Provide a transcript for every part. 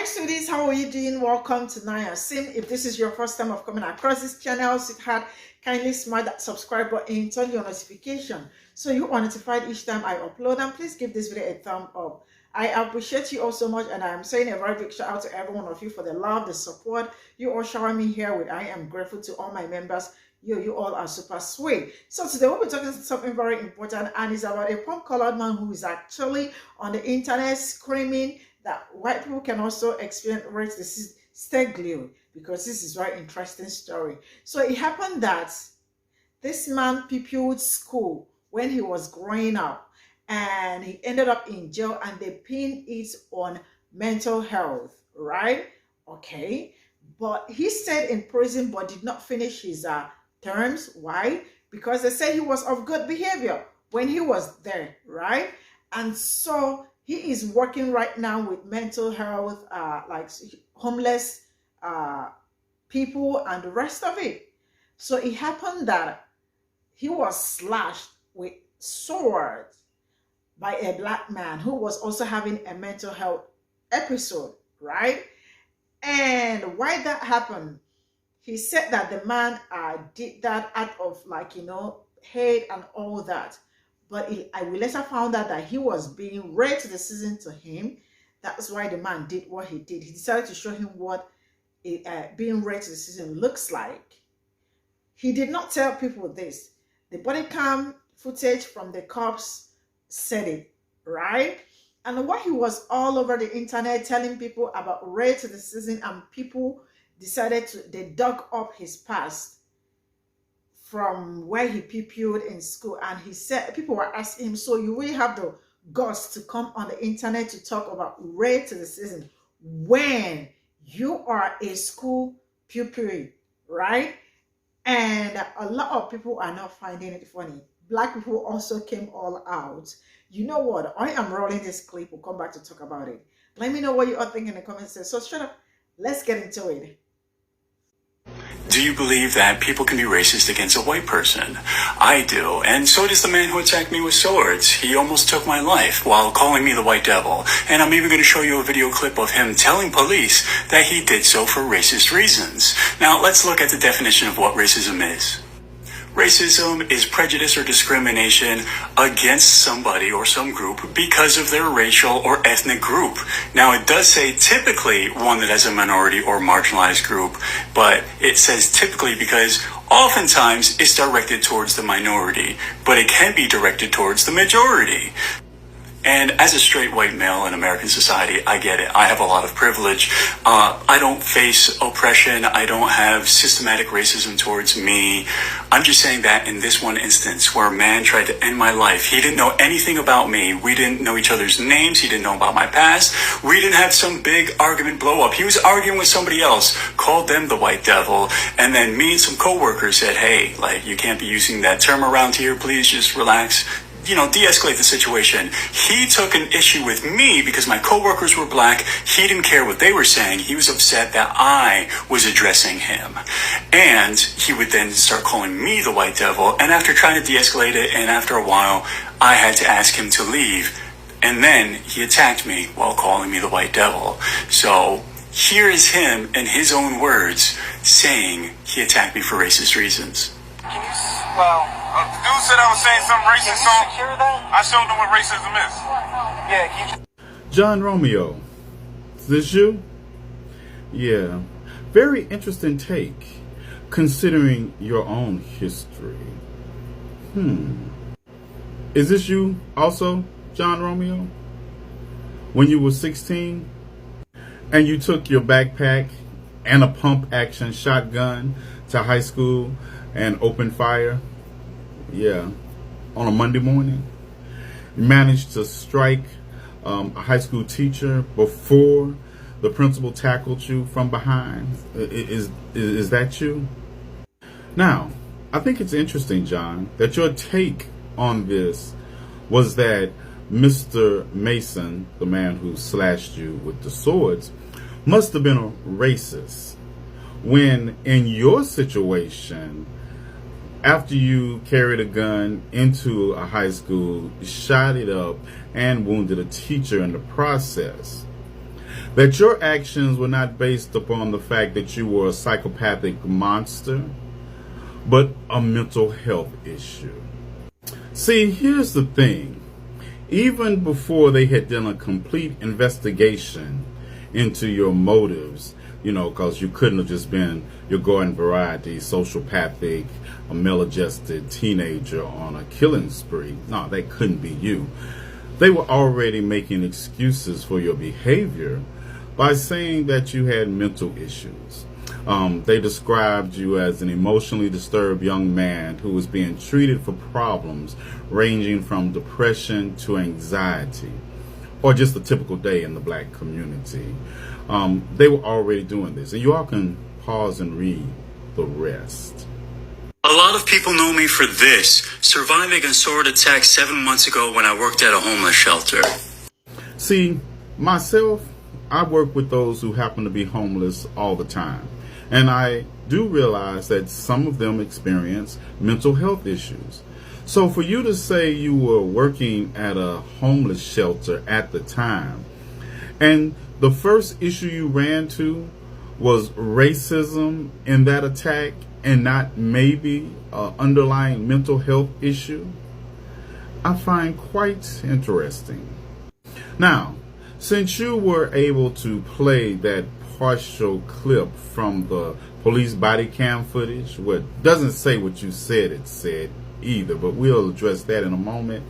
Sweeties, how are you doing? Welcome to Naya Sim. If this is your first time of coming across this channel, sweetheart, kindly smash that subscribe button, turn your notification so you are notified each time I upload, and please give this video a thumb up. I appreciate you all so much, and I'm saying a very big shout out to every one of you for the love, the support you all shower me here with. I am grateful to all my members. You all are super sweet. So today we'll be talking something very important, and it's about a plum-colored man who is actually on the internet screaming that white people can also experience race disease. Stay glued because this is a very interesting story. So it happened that this man Pe0ple school when he was growing up, and he ended up in jail, and they pinned it on mental health, right? Okay, but he stayed in prison but did not finish his terms. Why? Because they said he was of good behavior when he was there, right? And so he is working right now with mental health, like homeless people and the rest of it. So it happened that he was slashed with sword by a black man who was also having a mental health episode, right? And why that happened, he said that the man did that out of, like, hate and all that. But we later found out that he was being racism to him. That's why the man did what he did. He decided to show him what being racism looks like. He did not tell people this. The body cam footage from the cops said it, right? And what he was all over the internet telling people about racism, and people decided they dug up his past from where he Pe0pled in school. And he said, people were asking him, so you really have the guts to come on the internet to talk about racism when you are a school pupil, right? And a lot of people are not finding it funny. Black people also came all out. You know what? I am rolling this clip. We'll come back to talk about it. Let me know what you all think in the comments section. So shut up. Let's get into it. Do you believe that people can be racist against a white person? I do, and so does the man who attacked me with swords. He almost took my life while calling me the white devil, and I'm even going to show you a video clip of him telling police that he did so for racist reasons. Now, let's look at the definition of what racism is. Racism is prejudice or discrimination against somebody or some group because of their racial or ethnic group. Now, it does say typically one that has a minority or marginalized group, but it says typically because oftentimes it's directed towards the minority, but it can be directed towards the majority. And as a straight white male in American society, I get it. I have a lot of privilege. I don't face oppression. I don't have systematic racism towards me. I'm just saying that in this one instance where a man tried to end my life, he didn't know anything about me. We didn't know each other's names. He didn't know about my past. We didn't have some big argument blow up. He was arguing with somebody else, called them the white devil. And then me and some coworkers said, hey, like, you can't be using that term around here. Please just relax. De-escalate the situation. He took an issue with me because my coworkers were black. He didn't care what they were saying. He was upset that I was addressing him. And he would then start calling me the white devil. And after trying to de-escalate it, and after a while, I had to ask him to leave. And then he attacked me while calling me the white devil. So here is him in his own words saying he attacked me for racist reasons. The dude said I was saying something racist, so I showed him what racism is. Yeah, John Romeo, is this you? Yeah, very interesting take, considering your own history. Is this you also, John Romeo? When you were 16, and you took your backpack and a pump-action shotgun to high school and opened fire? Yeah, on a Monday morning. You managed to strike a high school teacher before the principal tackled you from behind. Is that you? Now, I think it's interesting, John, that your take on this was that Mr. Mason, the man who slashed you with the swords, must have been a racist, when in your situation, after you carried a gun into a high school, shot it up, and wounded a teacher in the process, That your actions were not based upon the fact that you were a psychopathic monster, but a mental health issue. See, here's the thing. Even before they had done a complete investigation into your motives, because you couldn't have just been your garden variety, sociopathic, a maladjusted teenager on a killing spree. No, that couldn't be you. They were already making excuses for your behavior by saying that you had mental issues. They described you as an emotionally disturbed young man who was being treated for problems ranging from depression to anxiety, or just a typical day in the black community. They were already doing this, and you all can pause and read the rest. A lot of people know me for this, surviving a sword attack 7 months ago when I worked at a homeless shelter. See, myself, I work with those who happen to be homeless all the time. And I do realize that some of them experience mental health issues. So for you to say you were working at a homeless shelter at the time, and the first issue you ran to was racism in that attack and not maybe an underlying mental health issue, I find quite interesting. Now, since you were able to play that partial clip from the police body cam footage, where it doesn't say what you said it said either, but we'll address that in a moment,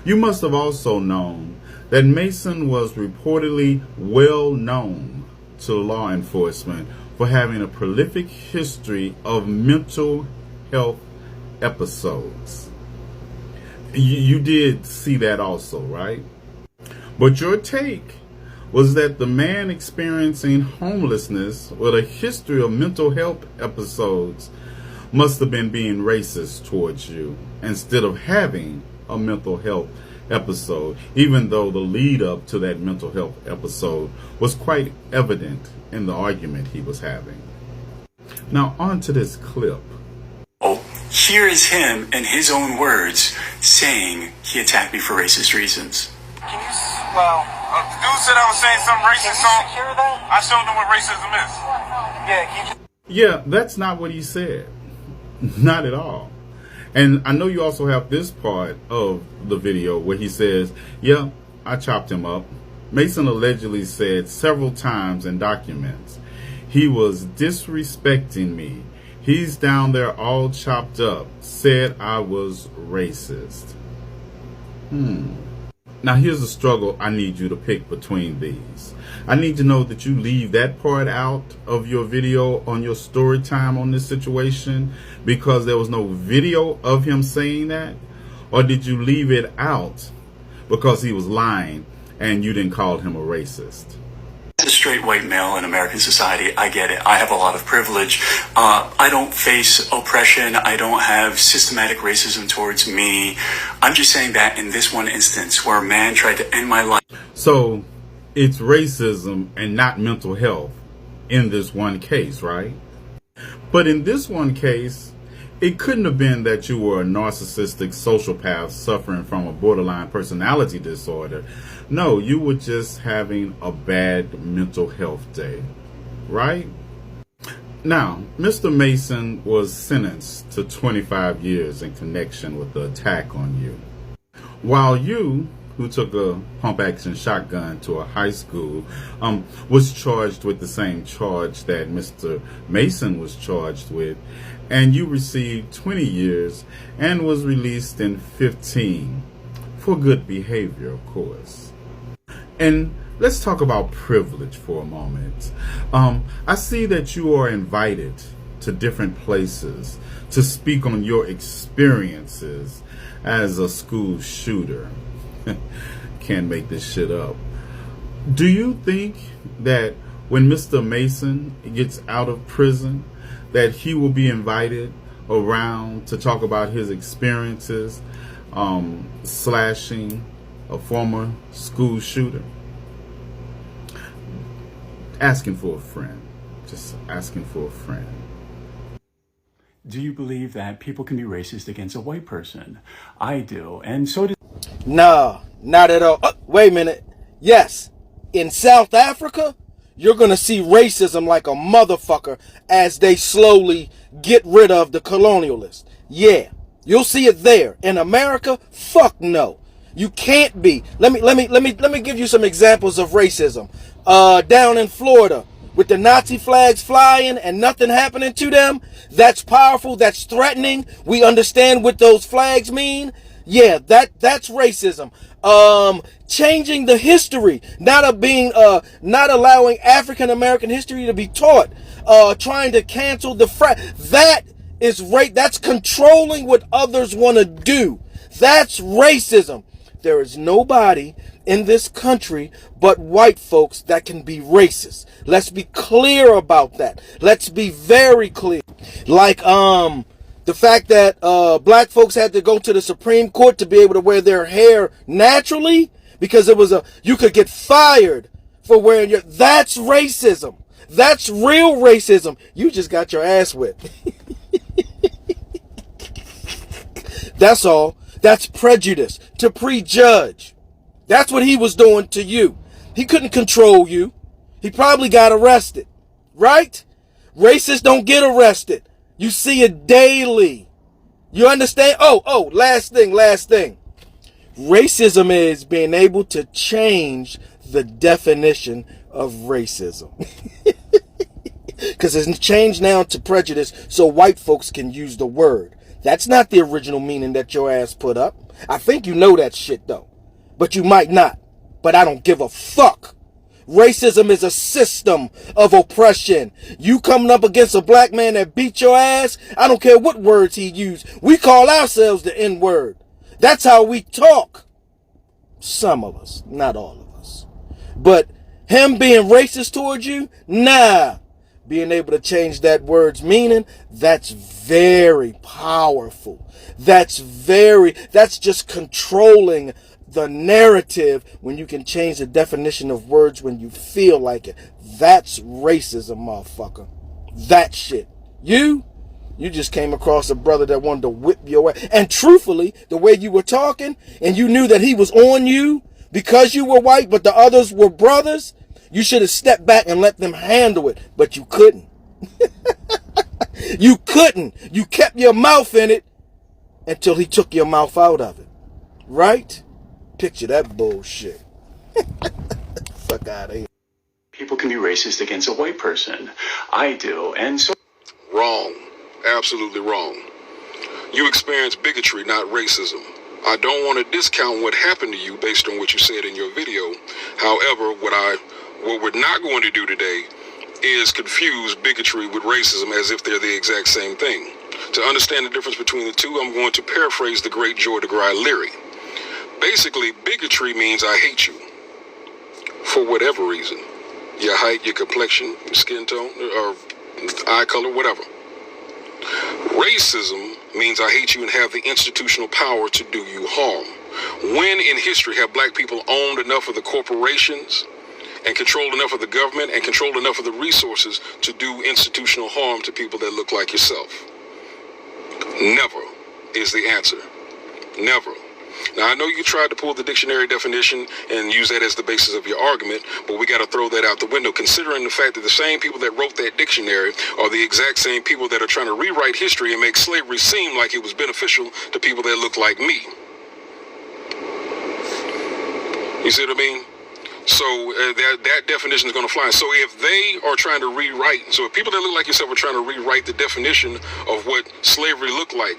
you must have also known that Mason was reportedly well known to law enforcement for having a prolific history of mental health episodes. You did see that also, right? But your take was that the man experiencing homelessness with a history of mental health episodes must have been being racist towards you instead of having a mental health episode, even though the lead up to that mental health episode was quite evident in the argument he was having. Now on to this clip. Oh, here is him in his own words saying he attacked me for racist reasons. Can you, the dude said I was saying something racist, so I showed him what racism is. Yeah, Yeah, that's not what he said. Not at all. And I know you also have this part of the video where he says, yeah, I chopped him up. Mason allegedly said several times in documents, he was disrespecting me. He's down there all chopped up, said I was racist. Now here's the struggle I need you to pick between these. I need to know that you leave that part out of your video on your story time on this situation because there was no video of him saying that, or did you leave it out because he was lying and you didn't call him a racist? As a straight white male in American society, I get it. I have a lot of privilege. I don't face oppression. I don't have systematic racism towards me. I'm just saying that in this one instance where a man tried to end my life. So it's racism and not mental health in this one case, right? But in this one case, it couldn't have been that you were a narcissistic sociopath suffering from a borderline personality disorder. No, you were just having a bad mental health day, right? Now, Mr. Mason was sentenced to 25 years in connection with the attack on you. While you, who took a pump-action shotgun to a high school, was charged with the same charge that Mr. Mason was charged with, and you received 20 years and was released in 15 for good behavior, of course. And let's talk about privilege for a moment. I see that you are invited to different places to speak on your experiences as a school shooter. Can't make this shit up. Do you think that when Mr. Mason gets out of prison, that he will be invited around to talk about his experiences slashing a former school shooter? Asking for a friend. Just asking for a friend. Do you believe that people can be racist against a white person? I do, and so does... No, not at all. Wait a minute. Yes, in South Africa, you're going to see racism like a motherfucker as they slowly get rid of the colonialists. Yeah, you'll see it there. In America, fuck no. You can't be. Let me give you some examples of racism. Down in Florida, with the Nazi flags flying and nothing happening to them, that's powerful, that's threatening. We understand what those flags mean. Yeah, that's racism. Changing the history, not allowing African American history to be taught. Trying to cancel the that's controlling what others want to do. That's racism. There is nobody in this country but white folks that can be racist. Let's be clear about that. Let's be very clear. Like the fact that black folks had to go to the Supreme Court to be able to wear their hair naturally because you could get fired for wearing that's racism. That's real racism. You just got your ass whipped. That's all. That's prejudice, to prejudge. That's what he was doing to you. He couldn't control you. He probably got arrested, right? Racists don't get arrested. You see it daily. You understand? Oh, last thing. Racism is being able to change the definition of racism. Because it's changed now to prejudice so white folks can use the word. That's not the original meaning that your ass put up. I think you know that shit though. But you might not. But I don't give a fuck. Racism is a system of oppression. You coming up against a black man that beat your ass, I don't care what words he used. We call ourselves the N-word. That's how we talk. Some of us, not all of us. But him being racist towards you, nah. Being able to change that word's meaning, that's very powerful. That's just controlling the narrative when you can change the definition of words when you feel like it. That's racism, motherfucker. That shit. You just came across a brother that wanted to whip your ass. And truthfully, the way you were talking, and you knew that he was on you because you were white, but the others were brothers, you should have stepped back and let them handle it, but you couldn't. You couldn't. You kept your mouth in it until he took your mouth out of it. Right? Picture that bullshit. Fuck out of here. People can be racist against a white person. I do, and so... Wrong. Absolutely wrong. You experience bigotry, not racism. I don't want to discount what happened to you based on what you said in your video. However, what we're not going to do today is confuse bigotry with racism as if they're the exact same thing. To understand the difference between the two, I'm going to paraphrase the great George Leary. Basically, bigotry means I hate you for whatever reason. Your height, your complexion, your skin tone, or eye color, whatever. Racism means I hate you and have the institutional power to do you harm. When in history have black people owned enough of the corporations and controlled enough of the government and controlled enough of the resources to do institutional harm to people that look like yourself? Never is the answer. Never. Now, I know you tried to pull the dictionary definition and use that as the basis of your argument, but we got to throw that out the window, considering the fact that the same people that wrote that dictionary are the exact same people that are trying to rewrite history and make slavery seem like it was beneficial to people that look like me. You see what I mean? So that definition is going to fly. So if they are trying to rewrite, so if people that look like yourself are trying to rewrite the definition of what slavery looked like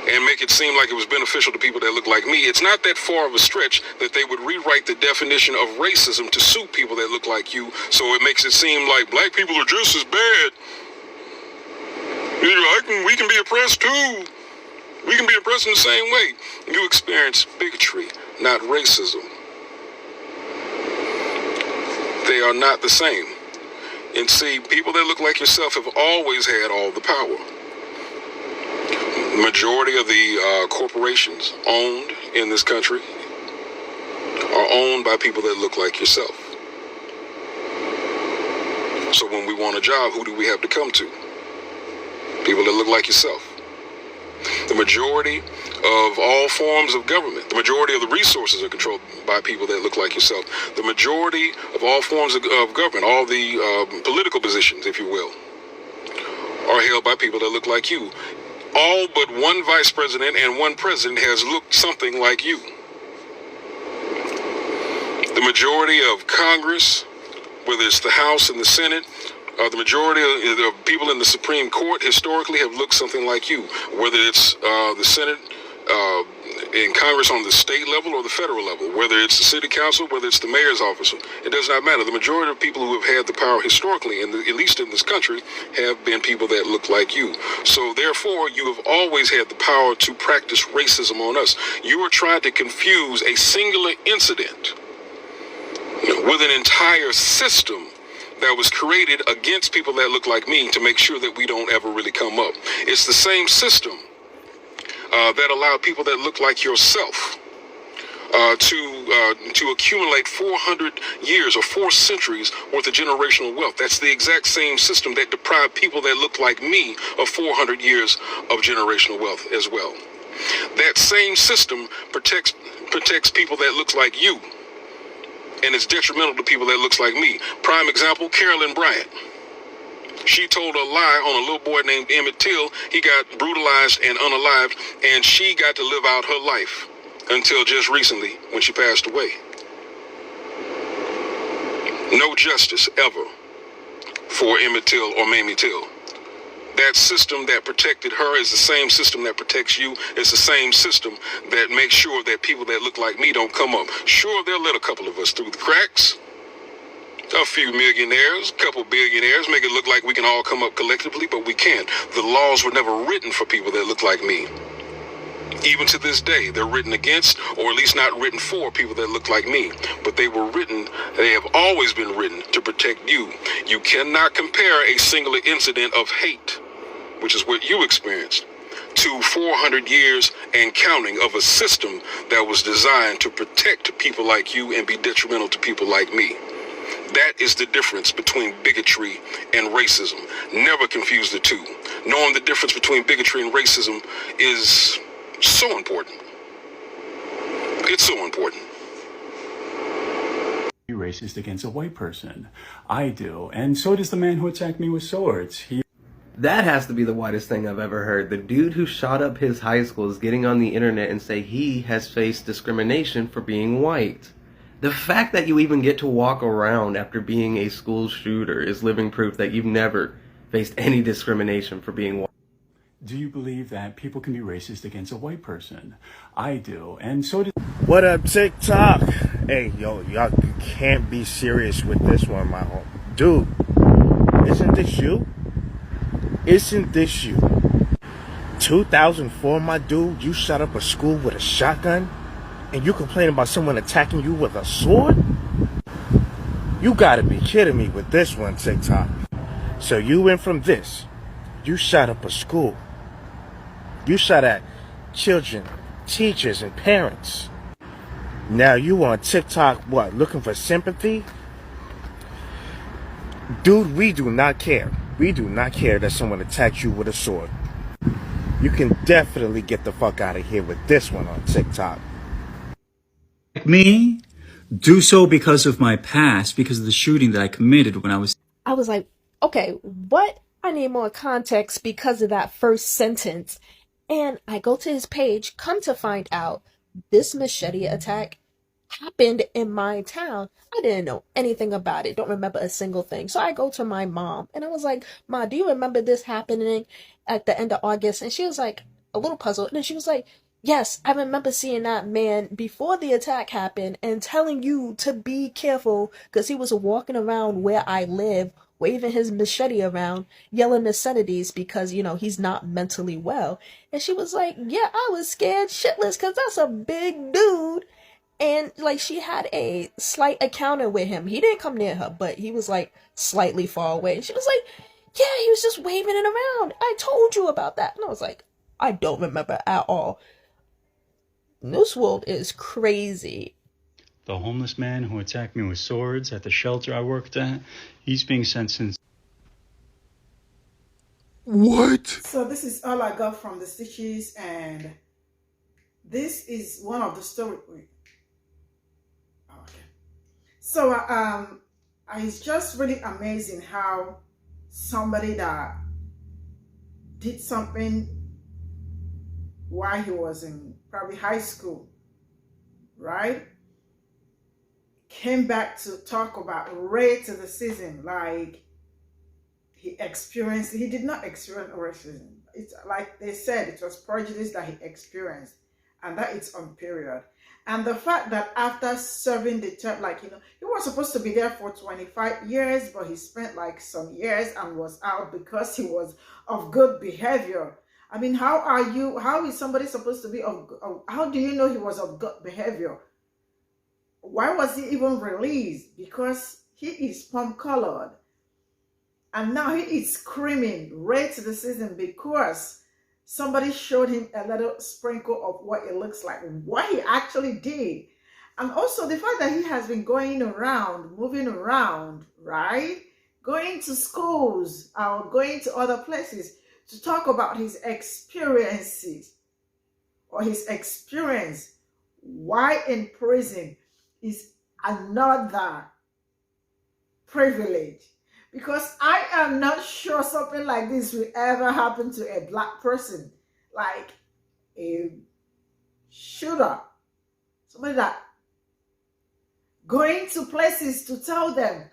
and make it seem like it was beneficial to people that look like me, it's not that far of a stretch that they would rewrite the definition of racism to suit people that look like you, so it makes it seem like black people are just as bad. We can be oppressed too. We can be oppressed in the same way. You experience bigotry, not racism. They are not the same. And see, people that look like yourself have always had all the power. Majority of the corporations owned in this country are owned by people that look like yourself. So when we want a job, who do we have to come to? People that look like yourself. The majority of all forms of government, the majority of the resources are controlled by people that look like yourself. The majority of all forms of government, all the political positions, if you will, are held by people that look like you. All but one vice president and one president has looked something like you. The majority of Congress, whether it's the House and the Senate, the majority of the people in the Supreme Court historically have looked something like you, whether it's the Senate in Congress on the state level or the federal level, whether it's the city council, whether it's the mayor's office, it does not matter. The majority of people who have had the power historically, at least in this country, have been people that look like you. So therefore, you have always had the power to practice racism on us. You are trying to confuse a singular incident with an entire system that was created against people that look like me to make sure that we don't ever really come up. It's the same system that allowed people that look like yourself to accumulate 400 years or 4 centuries worth of generational wealth. That's the exact same system that deprived people that look like me of 400 years of generational wealth as well. That same system protects people that looks like you, and it's detrimental to people that looks like me. Prime example, Carolyn Bryant. She told a lie on a little boy named Emmett Till. He got brutalized and unalived, and she got to live out her life until just recently when she passed away. No justice ever for Emmett Till or Mamie Till. That system that protected her is the same system that protects you. It's the same system that makes sure that people that look like me don't come up. Sure, they'll let a couple of us through the cracks. A few millionaires, a couple billionaires, make it look like we can all come up collectively, but we can't. The laws were never written for people that look like me. Even to this day, they're written against, or at least not written for, people that look like me. But they have always been written to protect you. You cannot compare a singular incident of hate, which is what you experienced, to 400 years and counting of a system that was designed to protect people like you and be detrimental to people like me. That is the difference between bigotry and racism. Never confuse the two. Knowing the difference between bigotry and racism is so important. It's so important. Be racist against a white person. I do, and so does the man who attacked me with swords. That has to be the whitest thing I've ever heard. The dude who shot up his high school is getting on the internet and say he has faced discrimination for being white. The fact that you even get to walk around after being a school shooter is living proof that you've never faced any discrimination for being white. Do you believe that people can be racist against a white person? I do, and so does... What up, TikTok? Hey, yo, y'all can't be serious with this one, my home. Dude, isn't this you? Isn't this you? 2004, my dude, you shot up a school with a shotgun? And you complain about someone attacking you with a sword? You gotta be kidding me with this one, TikTok. So you went from this. You shot up a school. You shot at children, teachers, and parents. Now you on TikTok, what, looking for sympathy? Dude, we do not care. We do not care that someone attacks you with a sword. You can definitely get the fuck out of here with this one on TikTok. Me? Do so because of my past, because of the shooting that I committed when I was like, okay, what? I need more context because of that first sentence. And I go to his page, come to find out this machete attack happened in my town. I didn't know anything about it. Don't remember a single thing. So I go to my mom and I was like, Ma, do you remember this happening at the end of August? And she was like a little puzzled. And then she was like, yes, I remember seeing that man before the attack happened and telling you to be careful because he was walking around where I live, waving his machete around, yelling obscenities because, you know, he's not mentally well. And she was like, yeah, I was scared shitless because that's a big dude. And like she had a slight encounter with him. He didn't come near her, but he was like slightly far away. And she was like, yeah, he was just waving it around. I told you about that. And I was like, I don't remember at all. This world is crazy. The homeless man who attacked me with swords at the shelter I worked at, he's being sentenced. What? So this is all I got from the stitches, and this is one of the story. Wait. Okay. So it's just really amazing how somebody that did something while he was in probably high school, right, came back to talk about racism. Like he did not experience racism. It's like they said, it was prejudice that he experienced, and that it's on period. And the fact that after serving the term, like, he was supposed to be there for 25 years, but he spent like some years and was out because he was of good behavior. I mean, how is somebody supposed to be how do you know he was of good behavior? Why was he even released? Because he is palm-colored. And now he is screaming racism because somebody showed him a little sprinkle of what it looks like, what he actually did. And also the fact that he has been going around, moving around, right? Going to schools or going to other places to talk about his experiences or his experience while in prison is another privilege. Because I am not sure something like this will ever happen to a black person, like a shooter, somebody that going to places to tell them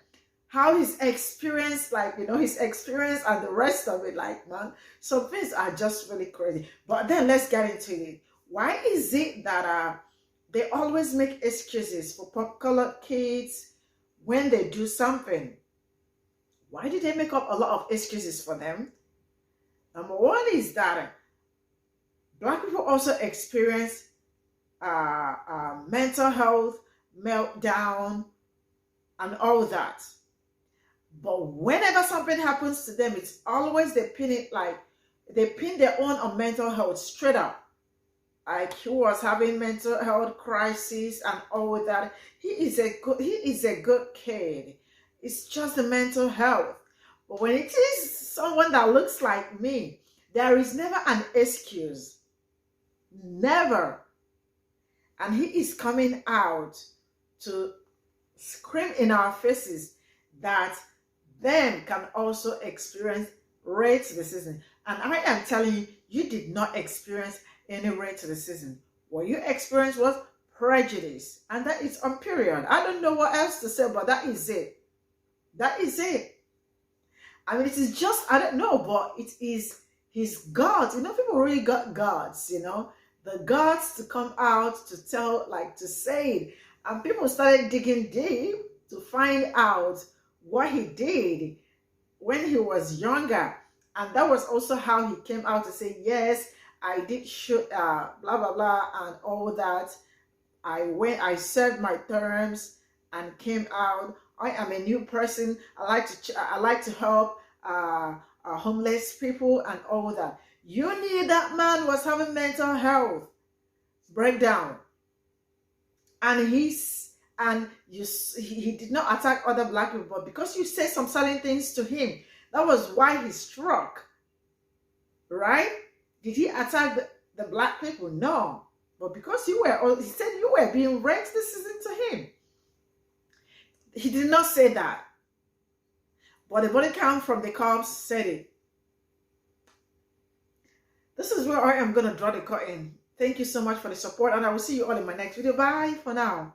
how his experience, like, his experience and the rest of it, like, man, some things are just really crazy. But then let's get into it. Why is it that they always make excuses for pop-colored kids when they do something? Why do they make up a lot of excuses for them? Number one is that black people also experience mental health, meltdown, and all that. But whenever something happens to them, it's always they pin their own on mental health straight up. Like he was having mental health crisis and all that. He is a good kid. It's just the mental health. But when it is someone that looks like me, there is never an excuse. Never. And he is coming out to scream in our faces that them can also experience racism. And I am telling you, you did not experience any racism. What you experienced was prejudice. And that is on period. I don't know what else to say, but that is it. That is it. I mean, it is just, I don't know, but it is his guts. People really got guts, the guts to come out to tell, like to say it. And people started digging deep to find out what he did when he was younger. And that was also how he came out to say, yes, I did shoot, blah, blah, blah, and all that. I served my terms and came out. I am a new person. I like to help homeless people and all that. You knew that man was having mental health breakdown, and he did not attack other black people, but because you said some certain things to him, that was why he struck. Right? Did he attack the black people? No, but because he said you were being racist to him. He did not say that. But the body count from the cops said it. This is where I am going to draw the curtain. Thank you so much for the support, and I will see you all in my next video. Bye for now.